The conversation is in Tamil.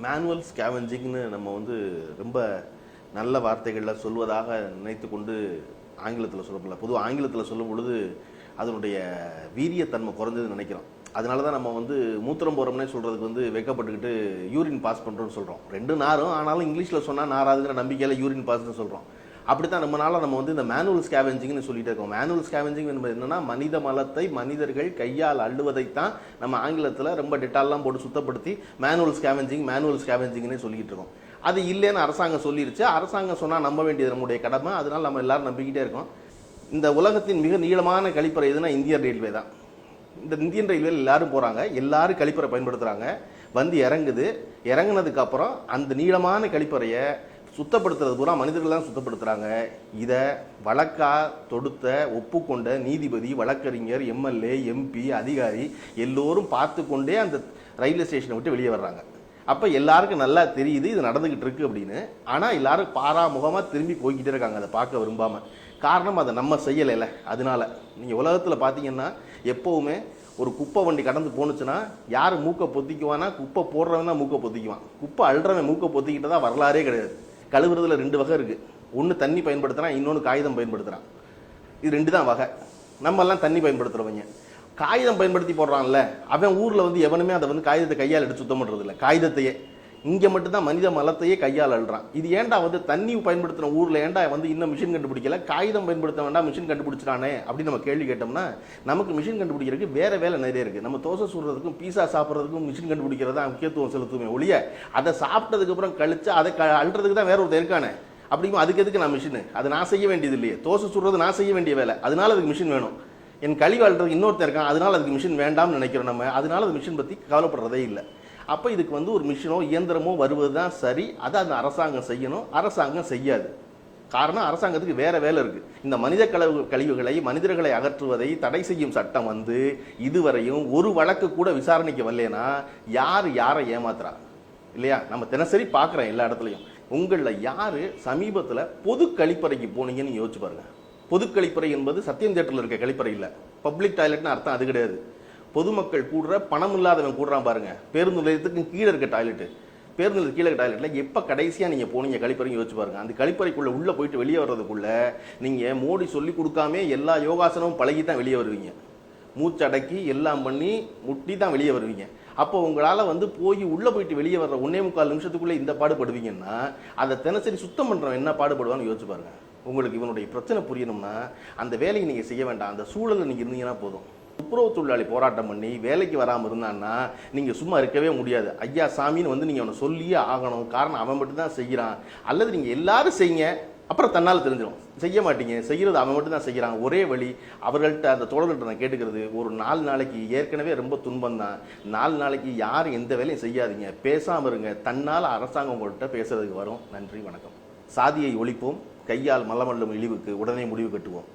மேனுவல் ஸ்கேவெஞ்சிங்னு நம்ம வந்து ரொம்ப நல்ல வார்த்தைகளில் சொல்வதாக நினைத்து கொண்டு ஆங்கிலத்தில் சொல்லப்படல. பொதுவாக ஆங்கிலத்தில் சொல்லும் பொழுது அதனுடைய வீரியத்தன்மை குறைஞ்சதுன்னு நினைக்கிறோம். அதனால தான் நம்ம வந்து மூத்திரம் போகிறோம்னே சொல்கிறதுக்கு வந்து வெக்கப்பட்டுக்கிட்டு யூரின் பாஸ் பண்ணுறோன்னு சொல்கிறோம். ரெண்டு நாரும் ஆனாலும் இங்கிலீஷில் சொன்னால் நாராதுங்கிற நம்பிக்கையில் யூரின் பாஸ்ன்னு சொல்கிறோம். அப்படித்தான் நம்ம வந்து இந்த மேனுவல் ஸ்கேவெஞ்சிங்னு சொல்லிட்டு இருக்கோம். மேனுவல் ஸ்கேவெஞ்சிங் என்பது என்னன்னா, மனித மலத்தை மனிதர்கள் கையால் அள்ளுவதைத்தான் நம்ம ஆங்கிலத்தில் ரொம்ப டெட்டால்லாம் போட்டு சுத்தப்படுத்தி மேனுவல் ஸ்கேவெஞ்சிங்னே சொல்லிட்டு இருக்கோம். அது இல்லைன்னு அரசாங்கம் சொல்லிருச்சு. அரசாங்கம் சொன்னால் நம்ப வேண்டியது நம்முடைய கடமை. அதனால நம்ம எல்லாரும் நம்பிக்கிட்டே இருக்கோம். இந்த உலகத்தின் மிக நீளமான கழிப்பறை எதுனா இந்தியன் ரயில்வே தான். இந்த இந்தியன் ரயில்வேல எல்லாரும் போறாங்க, எல்லாரும் கழிப்பறை பயன்படுத்துறாங்க. வந்து இறங்குனதுக்கு அப்புறம் அந்த நீளமான கழிப்பறையை சுத்தப்படுத்துறது பூரா மனிதர்கள் தான் சுத்தப்படுத்துறாங்க. இதை வழக்கா தொடுத்த ஒப்புக்கொண்ட நீதிபதி, வழக்கறிஞர், எம்எல்ஏ, எம்பி, அதிகாரி எல்லோரும் பார்த்து கொண்டே அந்த ரயில்வே ஸ்டேஷனை விட்டு வெளியே வர்றாங்க. அப்போ எல்லாருக்கும் நல்லா தெரியுது இது நடந்துகிட்டு இருக்கு அப்படின்னு. ஆனால் எல்லாரும் பாராமுகமாக திரும்பி போய்கிட்டே இருக்காங்க அதை பார்க்க விரும்பாம. காரணம் அதை நம்ம செய்யலைல. அதனால நீங்கள் உலகத்தில் பார்த்தீங்கன்னா எப்போவுமே ஒரு குப்பை வண்டி கடந்து போணுச்சுன்னா யார் மூக்கை பொத்திக்குவானா, குப்பை போடுறவன் தான் மூக்கை பொத்திக்குவான். குப்பை அள்ளுறவன் மூக்கை பொத்திக்கிட்டதா வரலாறே கிடையாது. கழுவுறதுல ரெண்டு வகை இருக்கு. ஒன்று தண்ணி பயன்படுத்துறான், இன்னொன்று காகிதம் பயன்படுத்துறான். இது ரெண்டு தான் வகை. நம்ம எல்லாம் தண்ணி பயன்படுத்துறவங்க. காகிதம் பயன்படுத்தி போடுறான்ல அவன் ஊர்ல வந்து எவனுமே அதை வந்து காகிதத்தை கையால் எடுத்து சுத்தம் பண்றது இல்லை. காகிதத்தையே இங்க மட்டும்தான் மனித மலத்தையே கையால் அள்ளுறான். இது ஏன்டா வந்து தண்ணி பயன்படுத்துற ஊர்ல ஏன்டா வந்து இன்னும் மிஷின் கண்டுபிடிக்கல, காகிதம் பயன்படுத்த வேண்டாம் மிஷின் கண்டுபிடிச்சிட்டானே அப்படின்னு நம்ம கேள்வி கேட்டோம்னா, நமக்கு மிஷின் கண்டுபிடிக்கிறதுக்கு வேற வேலை நிறைய இருக்கு. நம்ம தோசை சுடுறதுக்கும் பீஸா சாப்பிட்றதுக்கும் மிஷின் கண்டுபிடிக்கிறதா முக்கியத்துவம் செலுத்துமே ஒழிய, அதை சாப்பிட்டதுக்கு அப்புறம் கழிச்சு அதை அள்ளுறதுக்கு தான் வேற ஒருத்தர் இருக்கானே. அப்படிங்கும் அதுக்கு எதுக்கு நான் மிஷின்? அது நான் செய்ய வேண்டியது இல்லையே. தோசை சுடுறது நான் செய்ய வேண்டிய வேலை, அதனால அதுக்கு மிஷின் வேணும். என் கழிவு அள்ளுறதுக்கு இன்னொருத்தர் இருக்கான், அதனால அதுக்கு மிஷின் வேண்டாம்னு நினைக்கிறோம் நம்ம. அதனால அது மிஷின் பற்றி கவலைப்படுறதே இல்லை. அப்போ இதுக்கு வந்து ஒரு மிஷினோ இயந்திரமோ வருவது தான் சரி. அதை அந்த அரசாங்கம் செய்யணும். அரசாங்கம் செய்யாது. காரணம், அரசாங்கத்துக்கு வேற வேலை இருக்கு. இந்த மனித கழிவுகளை மனிதர்களை அகற்றுவதை தடை செய்யும் சட்டம் வந்து இதுவரையும் ஒரு வழக்கு கூட விசாரணைக்கு வரலனா யாரை ஏமாத்துறா இல்லையா? நம்ம தினசரி பார்க்குறோம் எல்லா இடத்துலையும். உங்களில் யாரு சமீபத்தில் பொது கழிப்பறைக்கு போனீங்கன்னு யோசிச்சு பாருங்க. பொது கழிப்பறை என்பது சத்தியம் தியேட்டரில் இருக்க கழிப்பறை இல்லை. பப்ளிக் டாய்லெட்னு அர்த்தம் அது கிடையாது. பொதுமக்கள் கூடுற, பணம் இல்லாதவன் கூடுறான் பாருங்க. பேருந்து நிலையத்துக்கு கீழே இருக்க டாய்லெட்டு, பேருந்து நிலையத்துக்கு கீழே டாய்லெட்ல எப்போ கடைசியாக நீங்கள் போனீங்க கழிப்பறையும் யோசிச்சு பாருங்க. அந்த கழிப்பறைக்குள்ள உள்ளே போயிட்டு வெளியே வர்றதுக்குள்ள நீங்கள் மோடி சொல்லி கொடுக்காம எல்லா யோகாசனமும் பழகி தான் வெளியே வருவீங்க. மூச்சடக்கி எல்லாம் பண்ணி முட்டி தான் வெளியே வருவீங்க. அப்போ உங்களால் வந்து போய் உள்ளே போயிட்டு வெளியே வர்ற 1.25 நிமிஷத்துக்குள்ளே இந்த பாடுபடுவீங்கன்னா அதை தினசரி சுத்தம் பண்ணுறவன் என்ன பாடுபடுவான்னு யோசிச்சு பாருங்க. உங்களுக்கு இவனுடைய பிரச்சனை புரியணும்னா அந்த வேலையை நீங்கள் செய்ய வேண்டாம், அந்த சூழலில் நீங்கள் இருந்தீங்கன்னா போதும். துப்புரவு தொழிலாளி போராட்டம் பண்ணி வேலைக்கு வராமல் இருந்தான்னா நீங்கள் சும்மா இருக்கவே முடியாது. ஐயா சாமின்னு வந்து நீங்கள் அவனை சொல்லியே ஆகணும். காரணம், அவன் மட்டும் தான் செய்கிறான். அல்லது நீங்கள் எல்லாரும் செய்யுங்க, அப்புறம் தன்னால் தெரிஞ்சிடும். செய்ய மாட்டீங்க, செய்கிறது அவன் மட்டும் தான் செய்கிறான். ஒரே வழி, அவர்கள்ட்ட அந்த தோழர்கள்ட்ட நான் கேட்டுக்கிறது, ஒரு 4 நாளைக்கு ஏற்கனவே ரொம்ப துன்பம் தான். 4 நாளைக்கு யாரும் எந்த வேலையும் செய்யாதீங்க, பேசாமல் இருங்க. தன்னால் அரசாங்கம் உங்கள்கிட்ட பேசுறதுக்கு வரும். நன்றி, வணக்கம். சாதியை ஒழிப்போம், கையால் மலமல்லும் இழிவுக்கு உடனே முடிவு கட்டுவோம்.